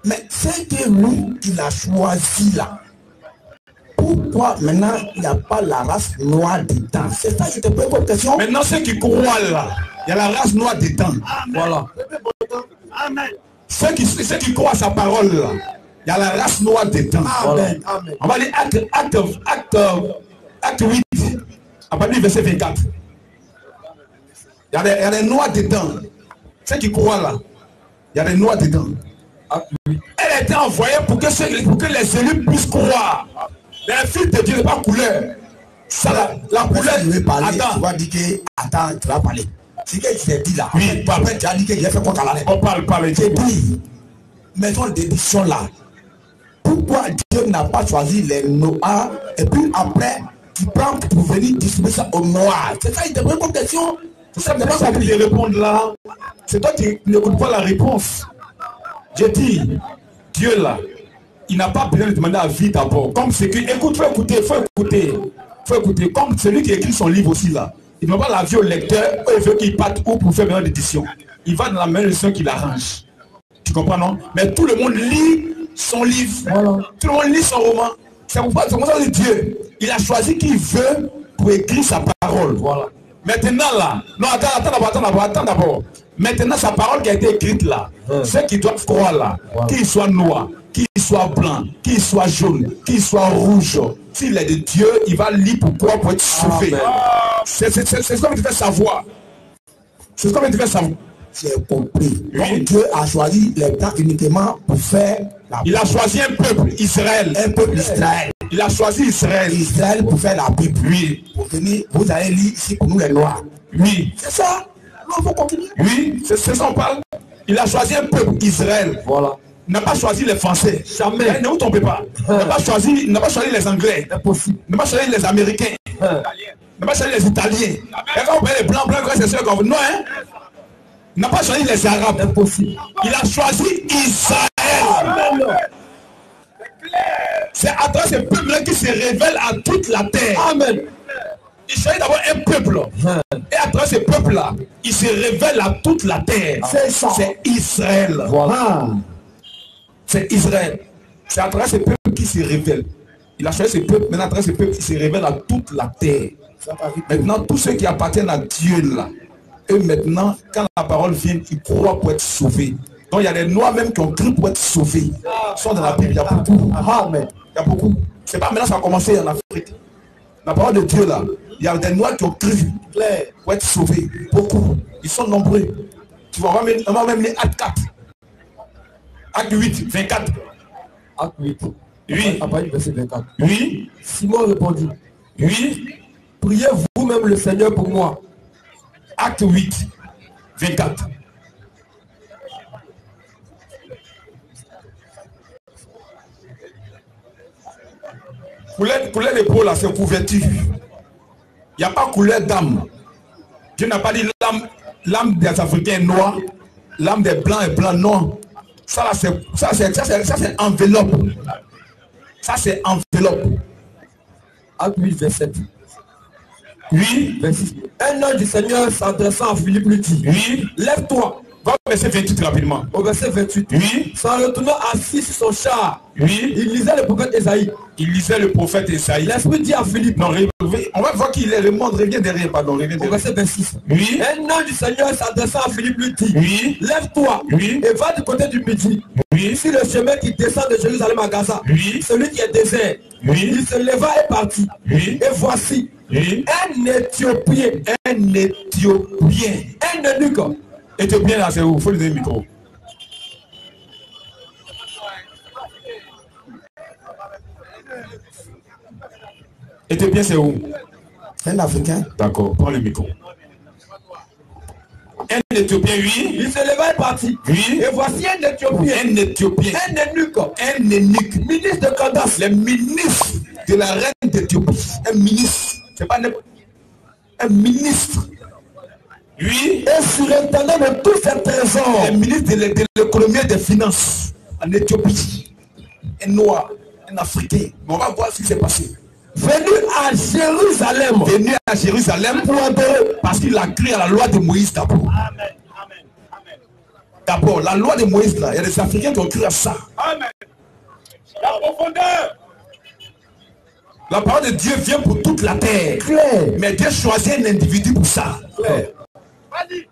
Mais c'est que nous, il a choisi là. Pourquoi maintenant il n'y a pas la race noire dedans? C'est ça, je te pose une question. Maintenant, ceux qui croient là, il y a la race noire dedans. Voilà. Amen. Ceux qui croient à sa parole là, il y a la race noire dedans. Amen. Amen. On va lire acte 8, à partir du verset 24. Il y a des noirs dedans. Ceux qui croient là, il y a des noirs dedans. Elle a été envoyée pour que les élus puissent croire. Mais le fils de Dieu n'est pas couleur. Ça, la couleur. Je vais parler. Attends. Tu vas dire que. Attends, tu vas parler. C'est que tu t'es dit là. Oui, après tu as dit que j'ai fait quoi qu'à l'année. On parle. J'ai dit, maison d'édition là. Pourquoi Dieu n'a pas choisi les noirs et puis après, tu prends pour venir distribuer ça aux noirs? C'est ça, il te pose comme question. C'est ça, pas ça qui répondre là. C'est toi qui n'écoutes pas la réponse. J'ai dit, Dieu là, il n'a pas besoin de demander à vie d'abord. Comme c'est que, écoute, faut écouter. Comme celui qui écrit son livre aussi là. Il ne demande pas la vie au lecteur, il veut qu'il parte où pour faire une édition. Il va dans la même édition qu'il arrange. Tu comprends, non? Mais tout le monde lit son livre. Voilà. Tout le monde lit son roman. C'est pour ça que Dieu, il a choisi qui veut pour écrire sa parole. Voilà. Maintenant là, non, attends d'abord. Maintenant, sa parole qui a été écrite là, ceux qui doivent croire là, qu'il soit noir, qu'il soit blanc, qu'il soit jaune, qu'il soit rouge, s'il est de Dieu, il va lire pourquoi pour être sauvé. C'est ce qu'on veut te faire savoir. C'est ce qu'on veut te faire savoir. J'ai compris. Oui. Donc Dieu a choisi les temps uniquement pour faire la Il a choisi un peuple, Israël. Un peuple Israël. Il a choisi Israël. Israël pour faire la Bible. Oui. Pour venir, vous allez lire ici pour nous les Noirs. Oui. C'est ça. On va continuer. Oui, c'est ça on parle. Il a choisi un peuple, Israël. Voilà. Il n'a pas choisi les Français. Jamais. Ne vous trompez pas. Il n'a pas choisi les Anglais. Impossible. Il n'a pas choisi les Américains. Il n'a pas choisi les Italiens. Et quand vous parlez les blancs, c'est sûr qu'on veut. Non, hein? Il n'a pas choisi les Arabes. Impossible. Il a choisi Israël. C'est à travers ce peuple qui se révèle à toute la terre. Amen. Il choisit d'abord un peuple. Et à travers ce peuple-là, il se révèle à toute la terre. C'est ça. C'est Israël. Voilà. C'est Israël. C'est à travers ce peuple qui se révèle. Il a choisi ce peuple, maintenant à travers ce peuple qui se révèle à toute la terre. Maintenant, tous ceux qui appartiennent à Dieu là, eux maintenant, quand la parole vient, ils croient pour être sauvés. Donc il y a des Noirs même qui ont cru pour être sauvés. Ils sont dans la Bible, il y a beaucoup. Il y a beaucoup. C'est pas maintenant ça a commencé en Afrique. La parole de Dieu là, il y a des Noirs qui ont cru pour être sauvés. Beaucoup. Ils sont nombreux. Tu vois, on va même lire Acte 4. Acte 8, 24. Acte 8. Oui. Après, verset 24. Oui. Simon répondit. Oui. Priez vous-même le Seigneur pour moi. Acte 8, 24. Couleur d'épaule là, c'est couverture. Il n'y a pas couleur d'âme. Dieu n'a pas dit l'âme des Africains noirs, l'âme des blancs et blancs, non. Ça c'est enveloppe. Ça c'est enveloppe. Acte 8, verset 7. Oui. Verset. Un homme du Seigneur s'adressant à Philippe lui dit. Oui. Lève-toi. Va au verset 28 rapidement. Au verset 28. Oui. S'en retournant assis sur son char. Oui. Il lisait le prophète Esaïe. Il lisait le prophète Esaïe. L'Esprit dit à Philippe. Non, on va voir qu'il est le monde revient derrière. Pardon, revient derrière. Au verset 26. Oui. Un homme du Seigneur s'adressant à Philippe lui dit. Oui. Lève-toi. Oui. Et va du côté du midi. Oui. Sur le chemin qui descend de Jérusalem à Gaza. Oui. Celui qui est désert. Oui. Il se leva et partit. Oui. Et voici. Oui. Un Éthiopien. Un Éthiopien. Un eunuque. Éthiopien là, c'est où? Il faut lui donner le micro. Éthiopien, c'est où? Un Africain. D'accord, prends le micro. Un Éthiopien, oui. Il se leva et partit. Oui. Et voici un Éthiopien. Un Éthiopien. Un eunuque. Un eunuque. Ministre de Candace. Le ministre de la reine d'Éthiopie. Un ministre. C'est pas un ministre. Oui. Et surintendant de tous ces trésors. Le ministre de l'économie et des finances en Éthiopie. Un noir, un africain. Mais on va voir ce qui s'est passé. Venu à Jérusalem. Venu à Jérusalem pour adorer. Parce qu'il a cru à la loi de Moïse d'abord. Amen. Amen. Amen. D'abord, la loi de Moïse là, il y a des Africains qui ont cru à ça. Amen. La profondeur. La parole de Dieu vient pour toute la terre. Claire. Mais Dieu choisit un individu pour ça. Claire. Vas-y.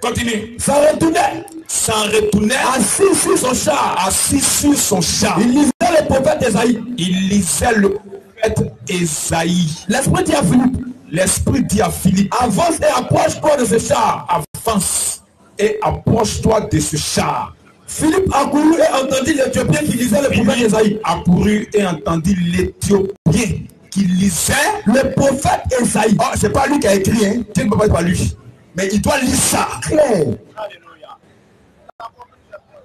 Continue. S'en retournait. Assis sur son char. Assis sur son char. Il lisait le prophète Esaïe. Il lisait le prophète Esaïe. L'Esprit dit à Philippe. L'Esprit dit à Philippe. Avance et approche-toi de ce char. Avance et approche-toi de ce char. Philippe accourut et entendit l'Éthiopien qui lisait le prophète Esaïe. Accourut et entendit l'Éthiopien qui lisait le prophèt Esaïe. Oh, c'est pas lui qui a écrit, hein. Dieu ne peut pas être pas lui. Mais il doit lire ça. Claire.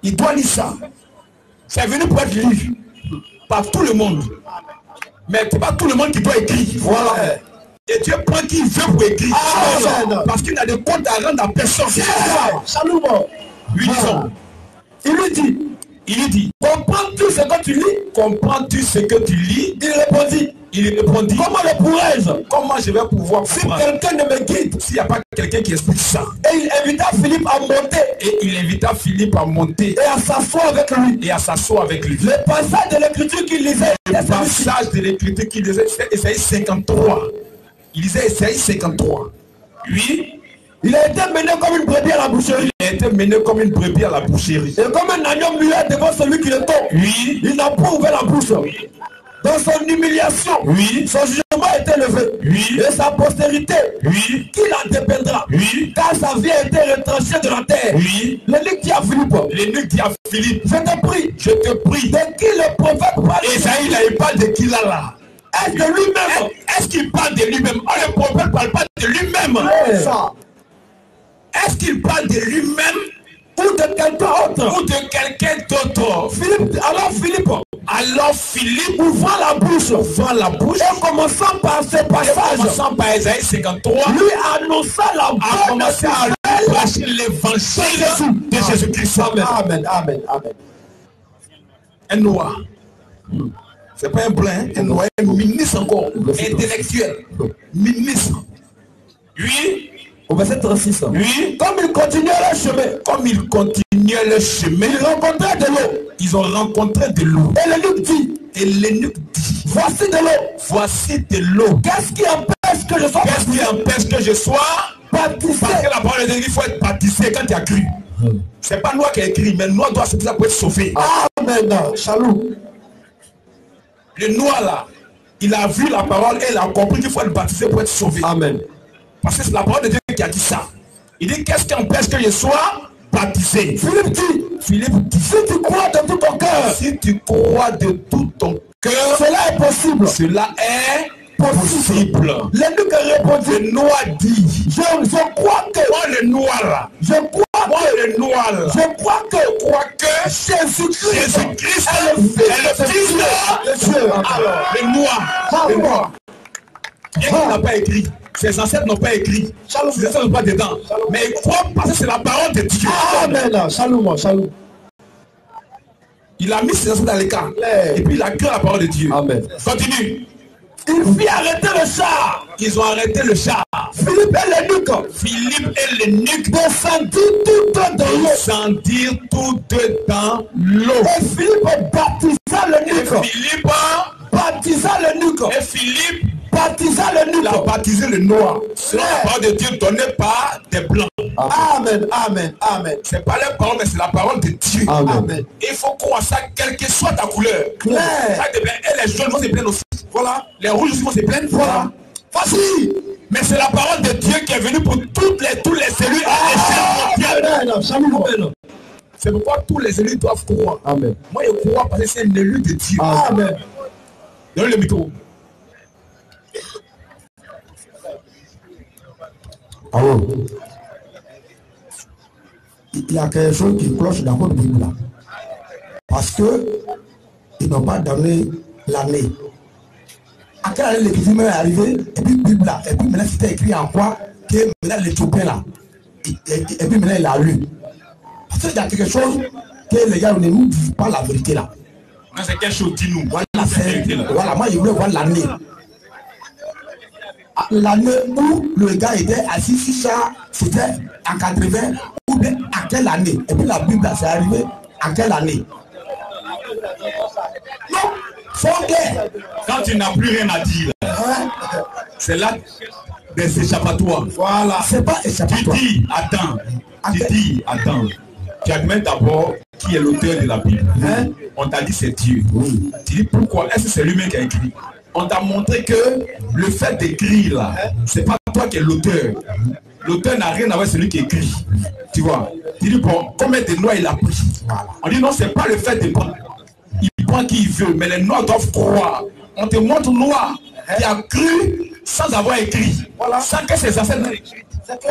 Il doit lire ça. C'est venu pour être lu par tout le monde. Mais c'est pas tout le monde qui doit écrire. Voilà. Et Dieu prend qui veut pour écrire. Parce qu'il a des comptes à rendre à personne. Lui disons. Il lui dit, comprends-tu ce que tu lis? Comprends-tu ce que tu lis? Il répondit, comment le pourrais-je? Comment je vais pouvoir si quelqu'un ne me guide? s'il n'y a pas quelqu'un qui explique ça. Et il invita Philippe à monter. Et il invita Philippe à monter. Et à s'asseoir avec lui. Et à s'asseoir avec lui. Le passage de l'écriture qu'il lisait. Le passage de l'écriture qu'il lisait, c'est Ésaïe 53. Il lisait Ésaïe 53. Oui. Il a été mené comme une brebis à la boucherie. Il a été mené comme une brebis à la boucherie. Et comme un agneau muet devant celui qui le tombe. Oui. Il n'a pas ouvert la bouche. Oui. Dans son humiliation, oui. Son jugement a été levé. Oui. Et sa postérité, oui. Qui la dépendra. Oui. Car sa vie a été retranchée de la terre. Oui. L'énigme dit à Philippe. L'énigme dit à Philippe. Je te prie. Je te prie. De qui le prophète parle. Esaïe n'avait pas de qui là. Est-ce de lui-même? Est-ce qu'il parle de lui-même? Oh, le prophète ne parle pas de lui-même. Est-ce qu'il parle de lui-même ou de quelqu'un autre? Ou de quelqu'un d'autre? Alors Philippe ouvrant la bouche, et commençant par ce passage, commençant par Ésaïe 53, lui annonça la bonne nouvelle à prêcher l'évangile de Jésus-Christ. Amen, amen, amen, amen. Un noir. C'est pas un blanc, un noir, un ministre encore, intellectuel, ministre. Oui. Au verset 36. Oui. Comme ils continuaient leur chemin. Comme ils continuaient leur chemin. Ils rencontraient de l'eau. Ils ont rencontré de l'eau. Et l'eunuque dit. Et l'eunuque dit. Voici de l'eau. Voici de l'eau. Qu'est-ce qui empêche que je sois baptisé? Qu'est-ce qui empêche que je sois baptisé? Parce que la parole de Dieu, il faut être baptisé quand tu as cru. C'est pas Noir qui a écrit, mais Noir doit se dire pour être sauvé. Amen. Shalom. Le Noir là, il a vu la parole et il a compris qu'il faut être baptisé pour être sauvé. Amen. Parce que c'est la parole de Dieu qui a dit ça. Il dit qu'est-ce qui empêche que je sois baptisé? Philippe dit, si tu crois de tout ton cœur, si tu crois de tout ton cœur, cela est possible. Cela est possible. L'eunuque répondit, le Noir dit, je crois que, moi le Noir là, je crois moi le Noir là, je crois que Jésus-Christ est le Fils de Dieu. Alors, le Noir, bien qu'il n'a pas écrit. Ses ancêtres n'ont pas écrit. Ses ancêtres n'ont pas dedans. Mais ils croient parce que c'est la parole de Dieu. Amen. Shalom. Il a mis ses ancêtres dans les cas. Et puis il a cru la parole de Dieu. Amen. Continue. Il fit arrêter le char. Ils ont arrêté le char. Philippe et l'eunuque descendirent tous deux dans l'eau. Et Philippe baptisa l'eunuque. Et Philippe baptisa l'eunuque. Il a baptisé le Noir. C'est la parole de Dieu donnée par des blancs. Amen. C'est pas la parole, mais c'est la parole de Dieu. Amen. Il faut croire ça, quelle que soit ta couleur. Et les jaunes vont se plaindre aussi. Voilà. Les rouges aussi vont se plaindre. Voilà. Facile. Mais c'est la parole de Dieu qui est venue pour tous les élus à l'échelle mondiale. C'est pourquoi tous les élus doivent croire. Amen. Moi, je crois parce que c'est un élu de Dieu. Amen. Donne le micro. Alors, il y a quelque chose qui cloche dans votre Bible là. Parce que ils n'ont pas donné l'année. À quelle année l'Écriture est arrivé, et puis Bible là, et puis maintenant c'était écrit en quoi que maintenant l'Éthiopien là, et puis maintenant il a lu. Parce qu'il y a quelque chose que les gars ne nous disent pas la vérité là. C'est quelque chose qui nous. Voilà, moi je voulais voir l'année. L'année où le gars était assis sur ça, c'était en 80, ou bien à quelle année? Et puis la Bible c'est arrivé à quelle année? Non, faut clair. Quand tu n'as plus rien à dire, c'est là des échappatoires. Voilà, c'est pas échappatoire. Tu dis, attends. Tu admets d'abord qui est l'auteur de la Bible. On t'a dit c'est Dieu. Tu dis pourquoi? Est-ce que c'est lui-même qui a écrit? On t'a montré que le fait d'écrire là, c'est pas toi qui es l'auteur. L'auteur n'a rien à voir avec celui qui écrit. Tu vois? Tu dis bon, combien de noirs il a pris? On dit non, c'est pas le fait de prendre. Il prend qui il veut, mais les noirs doivent croire. On te montre noir qui a cru sans avoir écrit. Voilà. Sans que ses ancêtres n'aient écrit.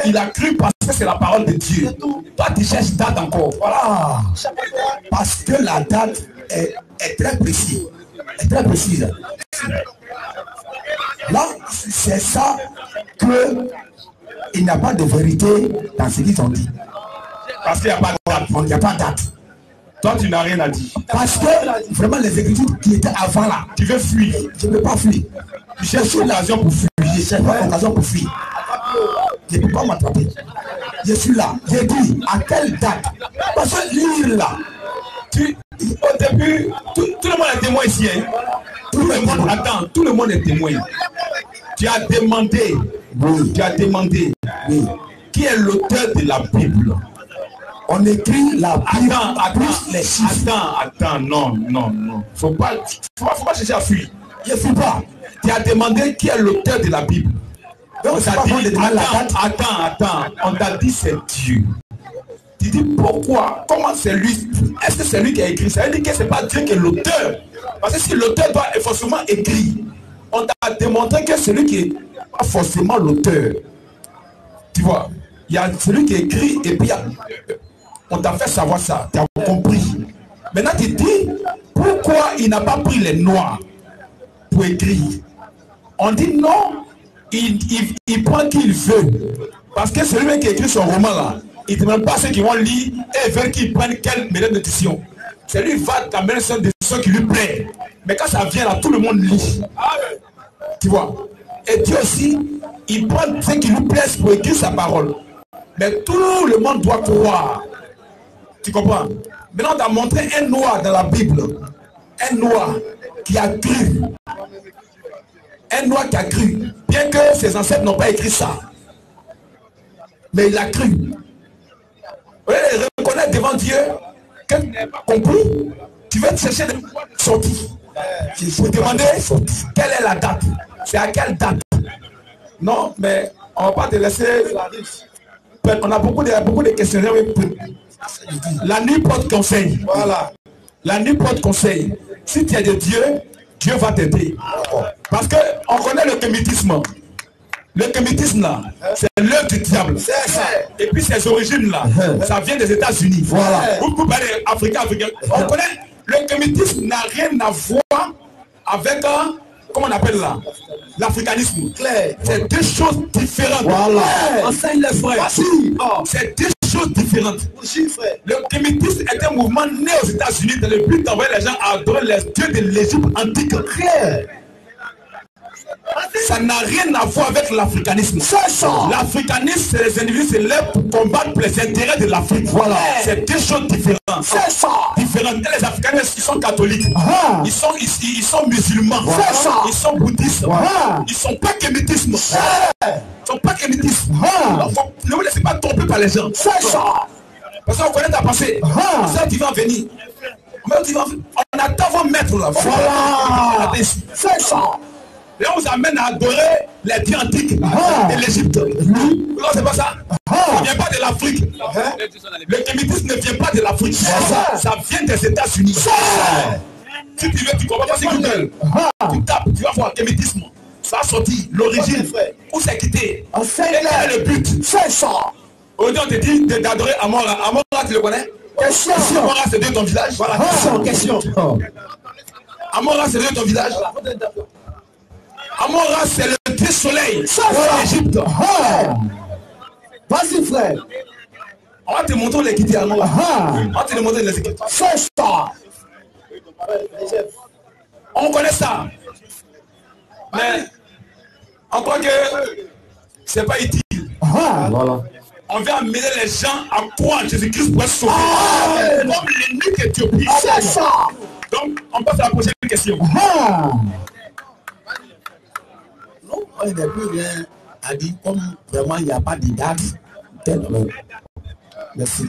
Il a cru parce que c'est la parole de Dieu. Toi tu cherches date encore. Voilà. Parce que la date est très précise. Très précise. Là, c'est ça que il n'y a pas de vérité dans ce qu'ils ont dit. Parce qu'il n'y a pas de date. Il n'y a pas de date. Toi, tu n'as rien à dire. Parce que vraiment les écritures qui étaient avant là, tu veux fuir. Je ne veux pas fuir. Tu cherches une occasion pour fuir. Je cherche pas une occasion pour fuir. Je ne peux pas m'attraper. Je suis là. J'ai dit à quelle date. Parce que lire là, au début, tout le monde est témoin ici. Hein? Tout le monde attend, tout le monde est témoin. Tu as demandé, qui est l'auteur de la Bible? On écrit la Bible. Attends, non. Faut pas chercher à fuir. Je ne fuis pas. Tu as demandé qui est l'auteur de la Bible. Donc, attends, on t'a dit c'est Dieu. Tu dis pourquoi? Comment c'est lui? Est-ce que c'est lui qui a écrit? Ça veut dire que ce n'est pas Dieu qui est l'auteur. Parce que si l'auteur doit forcément écrire, on t'a démontré que c'est lui qui est pas forcément l'auteur. Tu vois, il y a celui qui écrit et puis on t'a fait savoir ça, tu as compris. Maintenant tu dis pourquoi il n'a pas pris les noirs pour écrire. On dit non, il prend qui il veut. Parce que celui qui écrit son roman là, il ne demande pas ceux qui vont lire et veulent qu'ils prennent quelle méthode d'édition. C'est lui qui va t'amener une décision qui lui plaît. Mais quand ça vient là, tout le monde lit. Tu vois. Et Dieu aussi, il prend ce qui lui plaît pour écrire sa parole. Mais tout le monde doit croire. Tu comprends? Maintenant, on a montré un noir dans la Bible. Un noir qui a cru. Un noir qui a cru. Bien que ses ancêtres n'ont pas écrit ça. Mais il a cru. Vous allez reconnaître devant Dieu que tu n'as pas compris. Tu veux te chercher de sortir. Il faut demander quelle est la date. C'est à quelle date? Non, mais on ne va pas te laisser. On a beaucoup de questionnaires. La nuit porte conseil. Voilà. La nuit porte conseil. Si tu es de Dieu, Dieu va t'aider. Parce qu'on connaît le kémitisme. Le kémitisme là, c'est l'œuvre du diable. Et puis ses origines là, ça vient des États-Unis. Voilà. Vous parlez africain. On connaît, le kémitisme n'a rien à voir avec comment on appelle là, l'africanisme. C'est deux choses différentes. Voilà. Enseigne les frères. C'est deux choses différentes. Le kémitisme est un mouvement né aux États-Unis dans le but d'envoyer les gens à adorer les dieux de l'Égypte antique. Ça n'a rien à voir avec l'africanisme. L'africanisme, c'est les individus se lèvent pour combattre les intérêts de l'Afrique. Voilà. C'est deux choses différentes. Différentes. Et les africanistes, ils sont catholiques. Ils sont musulmans. Ils sont bouddhistes. Ils ne sont pas kémitisme. Ils ne sont pas kémitisme. Ne vous laissez pas tromper par les gens. Parce qu'on connaît ta pensée. Ça, tu vas venir. On attend vos maîtres là. Voilà. C'est ça. Et on vous amène à adorer les dieux antiques de l'Égypte. Non, c'est pas ça. Ça ne vient pas de l'Afrique. Le kémitisme ne vient pas de l'Afrique. Ça vient des États-Unis. Si tu veux, tu comprends pas ce qu'ils veulent. Tu tapes, tu vas voir le kémitisme. Ça a sorti l'origine. Où c'est quitté? Et quel est le but? C'est ça. Aujourd'hui, on te dit d'adorer Amora. Amora, tu le connais? Question. Amora, c'est de ton village. Voilà, question. Amora, c'est de ton village. Amora, c'est le dieu soleil. Ça, c'est l'Égypte. Vas-y, frère. On va te montrer les quitter Amora. On va te montrer les quitter. C'est ça. On connaît ça. Mais on croit que c'est pas utile. Voilà. On vient amener les gens à croire Jésus-Christ pour être sauvé. Comme l'ennemi d'Éthiopie. C'est ça. Donc, on passe à la prochaine question. Non, on n'est plus rien à dire comme vraiment il n'y a pas de date. Merci.